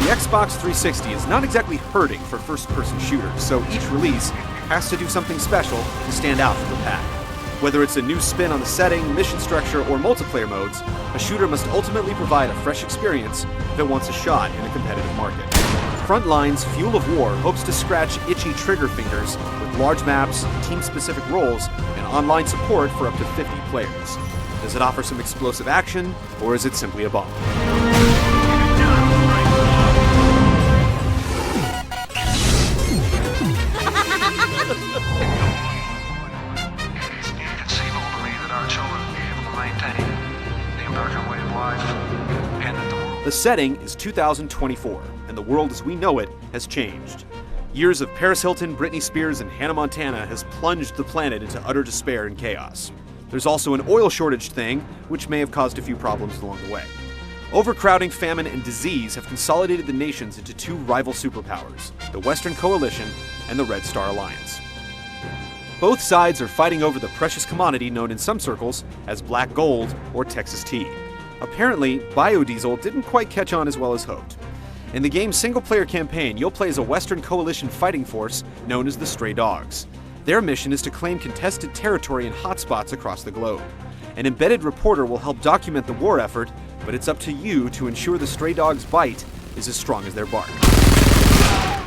The Xbox 360 is not exactly hurting for first-person shooters, so each release has to do something special to stand out from the pack. Whether it's a new spin on the setting, mission structure, or multiplayer modes, a shooter must ultimately provide a fresh experience if it wants a shot in a competitive market. Frontlines Fuel of War hopes to scratch itchy trigger fingers with large maps, team-specific roles, and online support for up to 50 players. Does it offer some explosive action, or is it simply a bomb? The setting is 2024, and the world as we know it has changed. Years of Paris Hilton, Britney Spears, and Hannah Montana has plunged the planet into utter despair and chaos. There's also an oil shortage thing, which may have caused a few problems along the way. Overcrowding, famine, and disease have consolidated the nations into two rival superpowers, the Western Coalition and the Red Star Alliance. Both sides are fighting over the precious commodity known in some circles as black gold or Texas tea. Apparently, biodiesel didn't quite catch on as well as hoped. In the game's single-player campaign, you'll play as a Western Coalition fighting force known as the Stray Dogs. Their mission is to claim contested territory in hotspots across the globe. An embedded reporter will help document the war effort, but it's up to you to ensure the Stray Dogs' bite is as strong as their bark.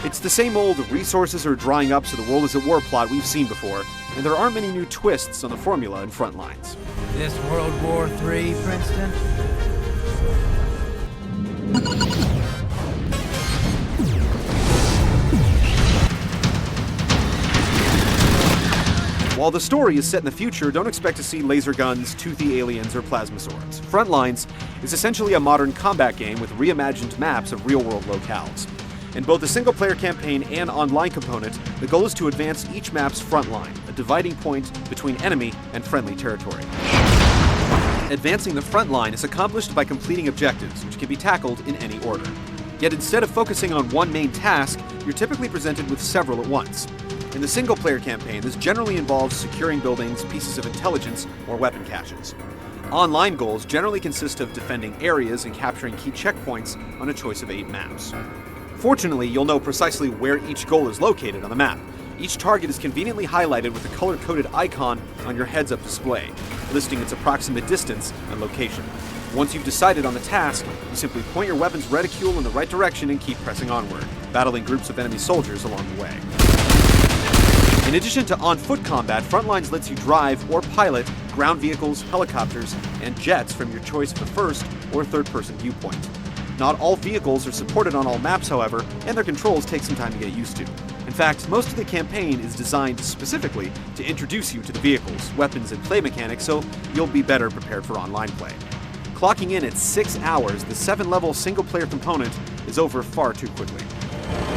It's the same old resources are drying up so the world is at war plot we've seen before, and there aren't many new twists on the formula in Frontlines. This World War III, Princeton? While the story is set in the future, don't expect to see laser guns, toothy aliens, or plasma swords. Frontlines is essentially a modern combat game with reimagined maps of real-world locales. In both the single-player campaign and online component, the goal is to advance each map's front line, a dividing point between enemy and friendly territory. Advancing the front line is accomplished by completing objectives, which can be tackled in any order. Yet instead of focusing on one main task, you're typically presented with several at once. In the single-player campaign, this generally involves securing buildings, pieces of intelligence, or weapon caches. Online goals generally consist of defending areas and capturing key checkpoints on a choice of 8 maps. Fortunately, you'll know precisely where each goal is located on the map. Each target is conveniently highlighted with a color-coded icon on your heads-up display, listing its approximate distance and location. Once you've decided on the task, you simply point your weapon's reticule in the right direction and keep pressing onward, battling groups of enemy soldiers along the way. In addition to on-foot combat, Frontlines lets you drive or pilot ground vehicles, helicopters, and jets from your choice of a first or third-person viewpoint. Not all vehicles are supported on all maps, however, and their controls take some time to get used to. In fact, most of the campaign is designed specifically to introduce you to the vehicles, weapons, and play mechanics, so you'll be better prepared for online play. Clocking in at 6 hours, the 7-level single-player component is over far too quickly.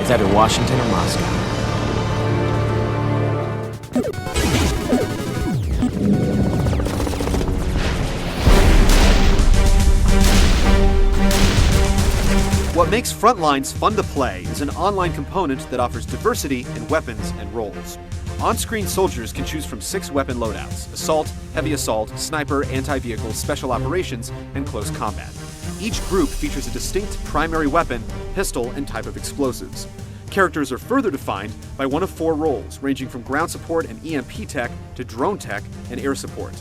It's either Washington or Moscow. What makes Frontlines fun to play is an online component that offers diversity in weapons and roles. On-screen soldiers can choose from 6 weapon loadouts: assault, heavy assault, sniper, anti-vehicle, special operations, and close combat. Each group features a distinct primary weapon, pistol, and type of explosives. Characters are further defined by one of 4 roles, ranging from ground support and EMP tech to drone tech and air support.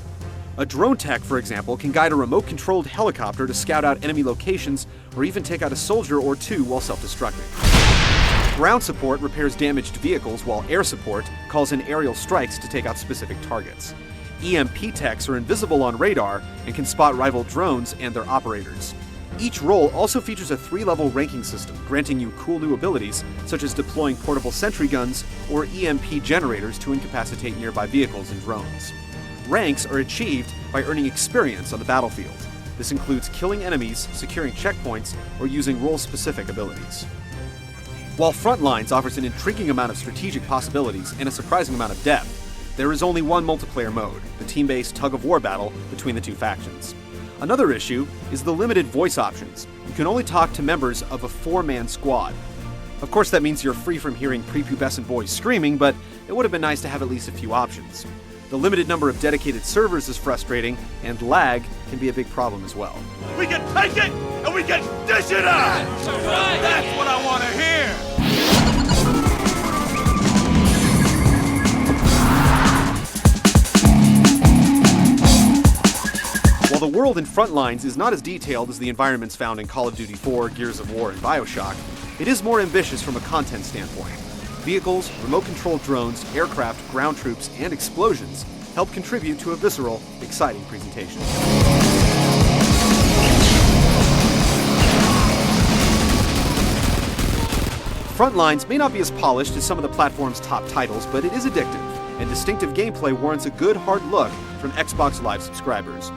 A drone tech, for example, can guide a remote-controlled helicopter to scout out enemy locations or even take out a soldier or 2 while self-destructing. Ground support repairs damaged vehicles, while air support calls in aerial strikes to take out specific targets. EMP techs are invisible on radar and can spot rival drones and their operators. Each role also features a 3-level ranking system, granting you cool new abilities, such as deploying portable sentry guns or EMP generators to incapacitate nearby vehicles and drones. Ranks are achieved by earning experience on the battlefield. This includes killing enemies, securing checkpoints, or using role-specific abilities. While Frontlines offers an intriguing amount of strategic possibilities and a surprising amount of depth, there is only one multiplayer mode, the team-based tug-of-war battle between the 2 factions. Another issue is the limited voice options. You can only talk to members of a 4-man squad. Of course, that means you're free from hearing prepubescent boys screaming, but it would have been nice to have at least a few options. The limited number of dedicated servers is frustrating, and lag can be a big problem as well. We can take it, and we can dish it out! That's what I want to hear! While the world in Frontlines is not as detailed as the environments found in Call of Duty 4, Gears of War, and BioShock, it is more ambitious from a content standpoint. Vehicles, remote-controlled drones, aircraft, ground troops, and explosions help contribute to a visceral, exciting presentation. Frontlines may not be as polished as some of the platform's top titles, but it is addictive, and distinctive gameplay warrants a good hard look from Xbox Live subscribers.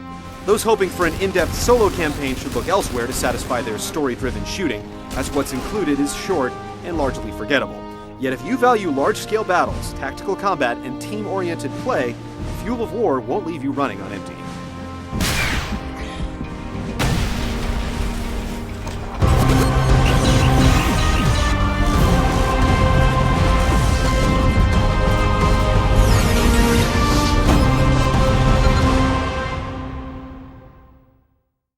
Those hoping for an in-depth solo campaign should look elsewhere to satisfy their story-driven shooting, as what's included is short and largely forgettable. Yet if you value large-scale battles, tactical combat, and team-oriented play, Fuel of War won't leave you running on empty.